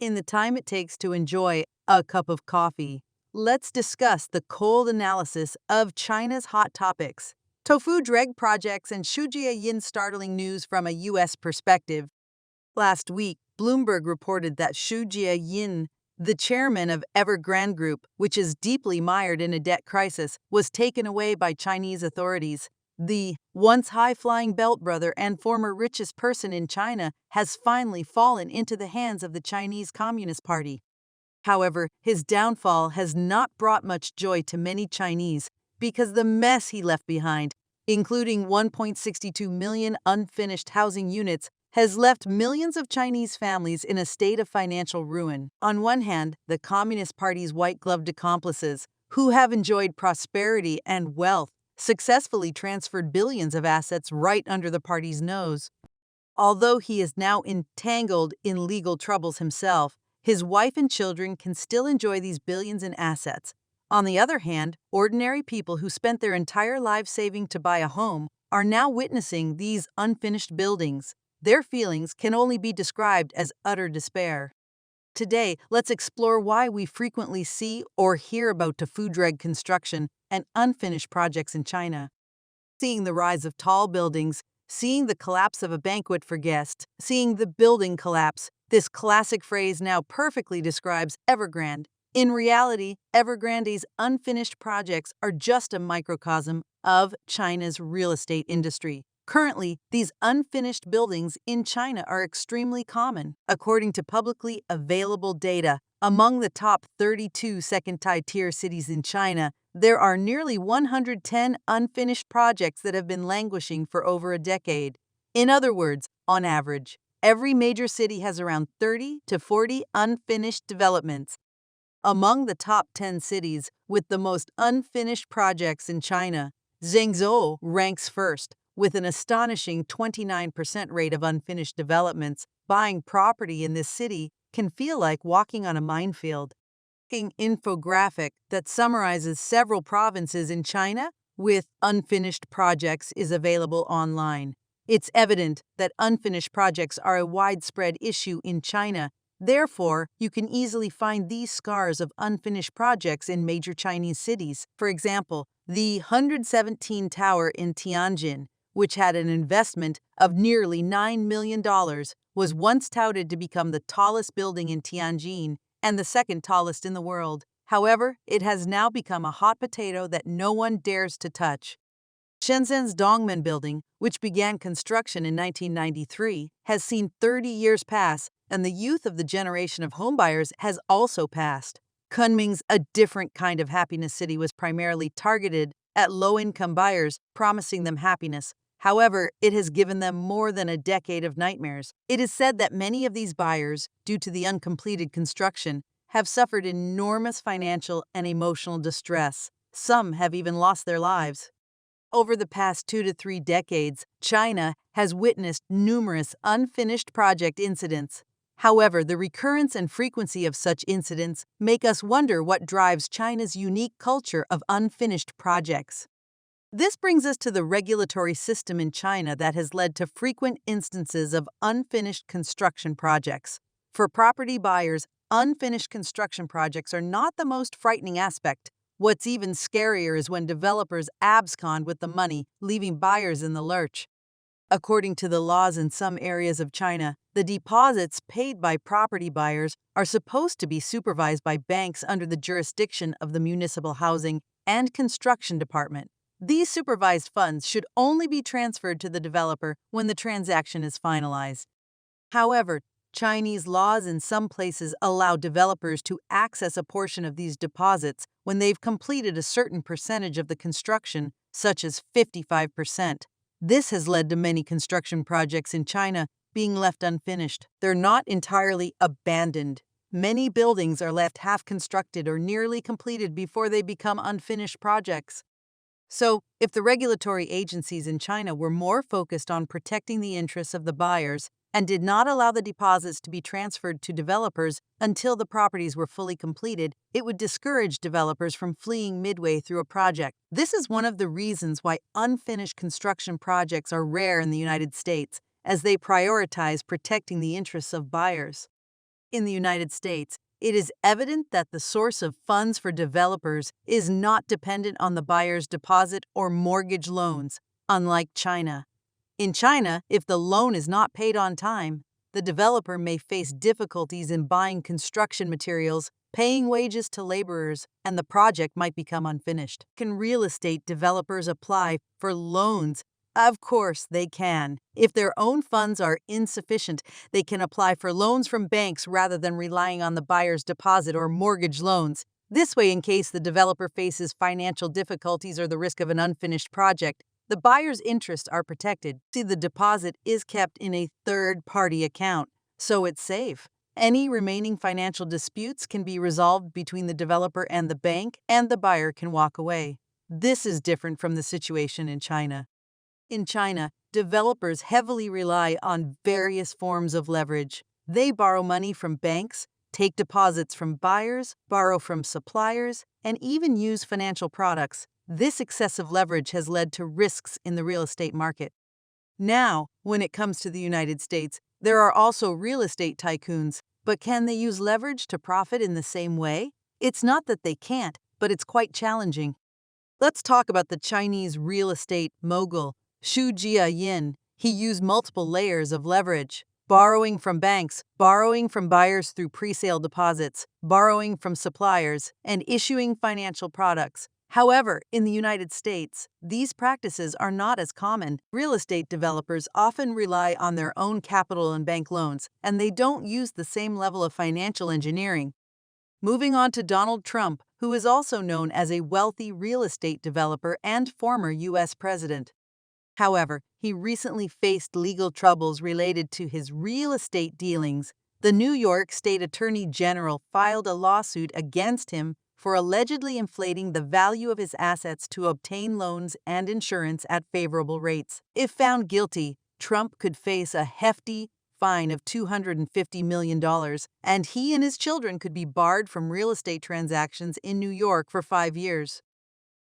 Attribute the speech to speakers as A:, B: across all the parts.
A: In the time it takes to enjoy a cup of coffee, let's discuss the cold analysis of China's hot topics. Tofu Dreg projects and Xi'an startling news from a U.S. perspective. Last week, Bloomberg reported that Xi'an, the chairman of Evergrande Group, which is deeply mired in a debt crisis, was taken away by Chinese authorities. The once high-flying belt brother and former richest person in China has finally fallen into the hands of the Chinese Communist Party. However, his downfall has not brought much joy to many Chinese because the mess he left behind, including 1.62 million unfinished housing units, has left millions of Chinese families in a state of financial ruin. On one hand, the Communist Party's white-gloved accomplices, who have enjoyed prosperity and wealth, successfully transferred billions of assets right under the party's nose. Although he is now entangled in legal troubles himself, his wife and children can still enjoy these billions in assets. On the other hand, ordinary people who spent their entire lives saving to buy a home are now witnessing these unfinished buildings. Their feelings can only be described as utter despair. Today, let's explore why we frequently see or hear about Tofu Dreg construction and unfinished projects in China. Seeing the rise of tall buildings, seeing the collapse of a banquet for guests, seeing the building collapse, this classic phrase now perfectly describes Evergrande. In reality, Evergrande's unfinished projects are just a microcosm of China's real estate industry. Currently, these unfinished buildings in China are extremely common. According to publicly available data, among the top 32 second-tier cities in China, there are nearly 110 unfinished projects that have been languishing for over a decade. In other words, on average, every major city has around 30 to 40 unfinished developments. Among the top 10 cities with the most unfinished projects in China, Zhengzhou ranks first, with an astonishing 29% rate of unfinished developments. Buying property in this city can feel like walking on a minefield. An infographic that summarizes several provinces in China with unfinished projects is available online. It's evident that unfinished projects are a widespread issue in China. Therefore, you can easily find these scars of unfinished projects in major Chinese cities. For example, the 117 Tower in Tianjin, which had an investment of nearly $9 million, was once touted to become the tallest building in Tianjin and the second tallest in the world. However, it has now become a hot potato that no one dares to touch. Shenzhen's Dongmen building, which began construction in 1993, has seen 30 years pass, and the youth of the generation of homebuyers has also passed. Kunming's A Different Kind of Happiness City was primarily targeted at low-income buyers, promising them happiness. However, it has given them more than a decade of nightmares. It is said that many of these buyers, due to the uncompleted construction, have suffered enormous financial and emotional distress. Some have even lost their lives. Over the past 2 to 3 decades, China has witnessed numerous unfinished project incidents. However, the recurrence and frequency of such incidents make us wonder what drives China's unique culture of unfinished projects. This brings us to the regulatory system in China that has led to frequent instances of unfinished construction projects. For property buyers, unfinished construction projects are not the most frightening aspect. What's even scarier is when developers abscond with the money, leaving buyers in the lurch. According to the laws in some areas of China, the deposits paid by property buyers are supposed to be supervised by banks under the jurisdiction of the Municipal Housing and Construction Department. These supervised funds should only be transferred to the developer when the transaction is finalized. However, Chinese laws in some places allow developers to access a portion of these deposits when they've completed a certain percentage of the construction, such as 55%. This has led to many construction projects in China being left unfinished. They're not entirely abandoned. Many buildings are left half-constructed or nearly completed before they become unfinished projects. So, if the regulatory agencies in China were more focused on protecting the interests of the buyers and did not allow the deposits to be transferred to developers until the properties were fully completed, it would discourage developers from fleeing midway through a project. This is one of the reasons why unfinished construction projects are rare in the United States, as they prioritize protecting the interests of buyers. In the United States, it is evident that the source of funds for developers is not dependent on the buyer's deposit or mortgage loans, unlike China. In China, if the loan is not paid on time, the developer may face difficulties in buying construction materials, paying wages to laborers, and the project might become unfinished. Can real estate developers apply for loans? Of course they can. If their own funds are insufficient, they can apply for loans from banks rather than relying on the buyer's deposit or mortgage loans. This way, in case the developer faces financial difficulties or the risk of an unfinished project, the buyer's interests are protected. See, the deposit is kept in a third-party account, so it's safe. Any remaining financial disputes can be resolved between the developer and the bank, and the buyer can walk away. This is different from the situation in China. In China, developers heavily rely on various forms of leverage. They borrow money from banks, take deposits from buyers, borrow from suppliers, and even use financial products. This excessive leverage has led to risks in the real estate market. Now, when it comes to the United States, there are also real estate tycoons, but can they use leverage to profit in the same way? It's not that they can't, but it's quite challenging. Let's talk about the Chinese real estate mogul, Xi'an. He used multiple layers of leverage: borrowing from banks, borrowing from buyers through presale deposits, borrowing from suppliers, and issuing financial products. However, in the United States, these practices are not as common. Real estate developers often rely on their own capital and bank loans, and they don't use the same level of financial engineering. Moving on to Donald Trump, who is also known as a wealthy real estate developer and former U.S. president. However, he recently faced legal troubles related to his real estate dealings. The New York State Attorney General filed a lawsuit against him for allegedly inflating the value of his assets to obtain loans and insurance at favorable rates. If found guilty, Trump could face a hefty fine of $250 million, and he and his children could be barred from real estate transactions in New York for 5 years.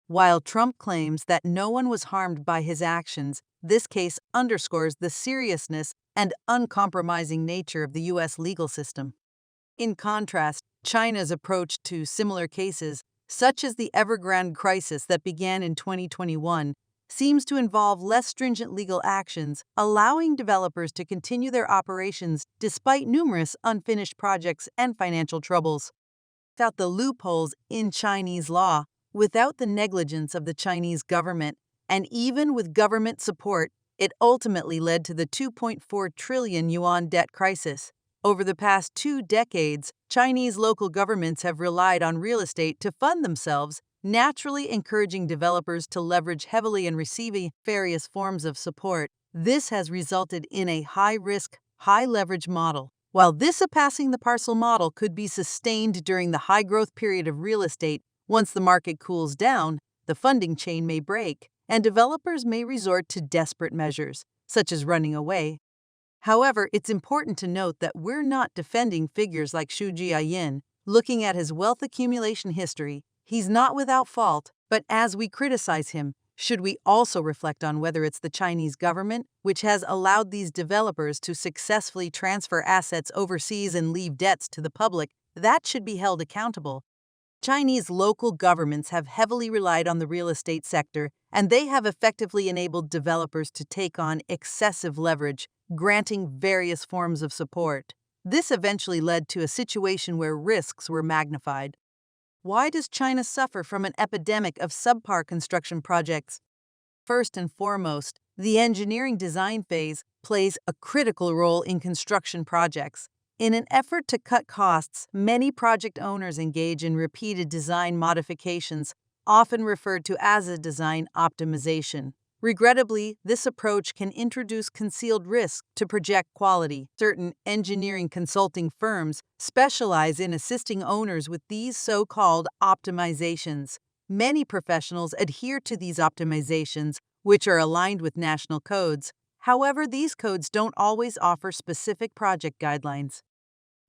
A: While Trump claims that no one was harmed by his actions, this case underscores the seriousness and uncompromising nature of the U.S. legal system. In contrast, China's approach to similar cases, such as the Evergrande crisis that began in 2021, seems to involve less stringent legal actions, allowing developers to continue their operations despite numerous unfinished projects and financial troubles. Without the loopholes in Chinese law, without the negligence of the Chinese government, and even with government support, it ultimately led to the 2.4 trillion yuan debt crisis. Over the past 2 decades, Chinese local governments have relied on real estate to fund themselves, naturally encouraging developers to leverage heavily and receiving various forms of support. This has resulted in a high-risk, high-leverage model. While this passing the parcel model could be sustained during the high-growth period of real estate, once the market cools down, the funding chain may break, and developers may resort to desperate measures, such as running away. However, it's important to note that we're not defending figures like Xi'an. Looking at his wealth accumulation history, he's not without fault, but as we criticize him, should we also reflect on whether it's the Chinese government, which has allowed these developers to successfully transfer assets overseas and leave debts to the public, that should be held accountable. Chinese local governments have heavily relied on the real estate sector, and they have effectively enabled developers to take on excessive leverage, granting various forms of support. This eventually led to a situation where risks were magnified. Why does China suffer from an epidemic of subpar construction projects? First and foremost, the engineering design phase plays a critical role in construction projects. In an effort to cut costs, many project owners engage in repeated design modifications, often referred to as a design optimization. Regrettably, this approach can introduce concealed risk to project quality. Certain engineering consulting firms specialize in assisting owners with these so-called optimizations. Many professionals adhere to these optimizations, which are aligned with national codes. However, these codes don't always offer specific project guidelines.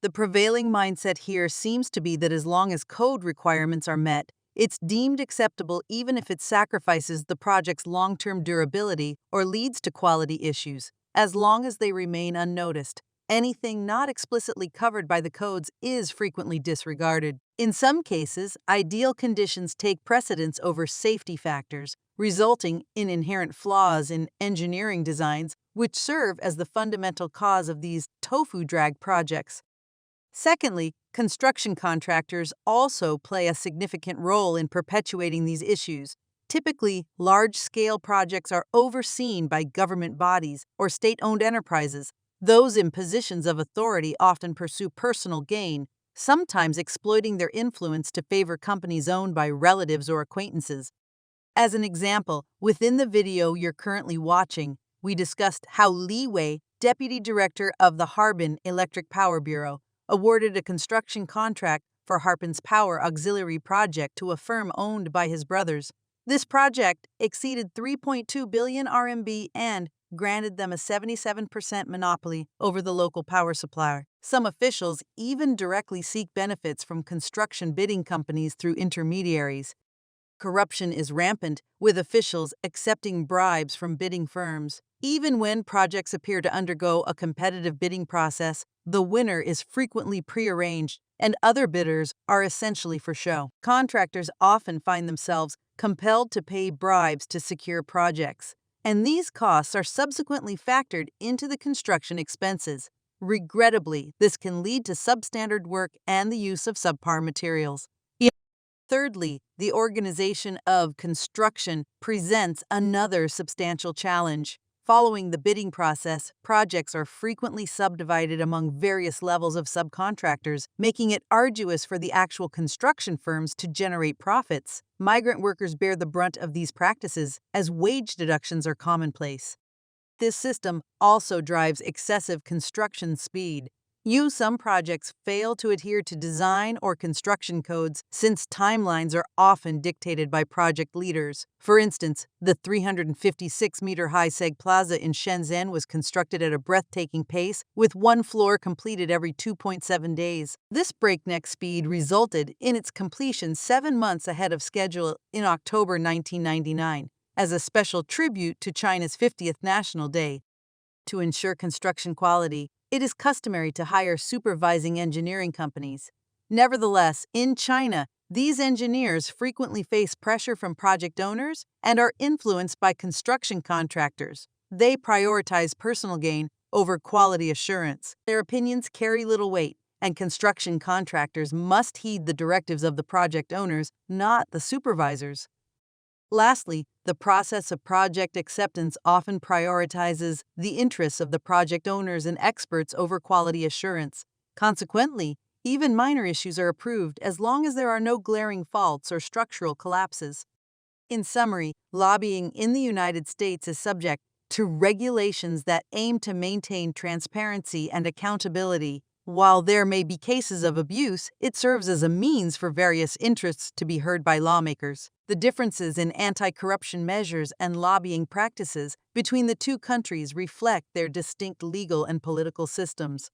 A: The prevailing mindset here seems to be that as long as code requirements are met, it's deemed acceptable even if it sacrifices the project's long-term durability or leads to quality issues, as long as they remain unnoticed. Anything not explicitly covered by the codes is frequently disregarded. In some cases, ideal conditions take precedence over safety factors, resulting in inherent flaws in engineering designs, which serve as the fundamental cause of these tofu drag projects. Secondly, construction contractors also play a significant role in perpetuating these issues. Typically, large-scale projects are overseen by government bodies or state-owned enterprises. Those in positions of authority often pursue personal gain, sometimes exploiting their influence to favor companies owned by relatives or acquaintances. As an example, within the video you're currently watching, we discussed how Li Wei, deputy director of the Harbin Electric Power Bureau, awarded a construction contract for Harbin's power auxiliary project to a firm owned by his brothers. This project exceeded 3.2 billion RMB and granted them a 77% monopoly over the local power supplier. Some officials even directly seek benefits from construction bidding companies through intermediaries. Corruption is rampant, with officials accepting bribes from bidding firms. Even when projects appear to undergo a competitive bidding process, the winner is frequently prearranged, and other bidders are essentially for show. Contractors often find themselves compelled to pay bribes to secure projects, and these costs are subsequently factored into the construction expenses. Regrettably, this can lead to substandard work and the use of subpar materials. Thirdly, the organization of construction presents another substantial challenge. Following the bidding process, projects are frequently subdivided among various levels of subcontractors, making it arduous for the actual construction firms to generate profits. Migrant workers bear the brunt of these practices, as wage deductions are commonplace. This system also drives excessive construction speed. Some projects fail to adhere to design or construction codes since timelines are often dictated by project leaders. For instance, the 356-meter-high Seg Plaza in Shenzhen was constructed at a breathtaking pace, with one floor completed every 2.7 days. This breakneck speed resulted in its completion 7 months ahead of schedule in October 1999, as a special tribute to China's 50th National Day. To ensure construction quality, it is customary to hire supervising engineering companies. Nevertheless, in China, these engineers frequently face pressure from project owners and are influenced by construction contractors. They prioritize personal gain over quality assurance. Their opinions carry little weight, and construction contractors must heed the directives of the project owners, not the supervisors. Lastly, the process of project acceptance often prioritizes the interests of the project owners and experts over quality assurance. Consequently, even minor issues are approved as long as there are no glaring faults or structural collapses. In summary, lobbying in the United States is subject to regulations that aim to maintain transparency and accountability. While there may be cases of abuse, it serves as a means for various interests to be heard by lawmakers. The differences in anti-corruption measures and lobbying practices between the two countries reflect their distinct legal and political systems.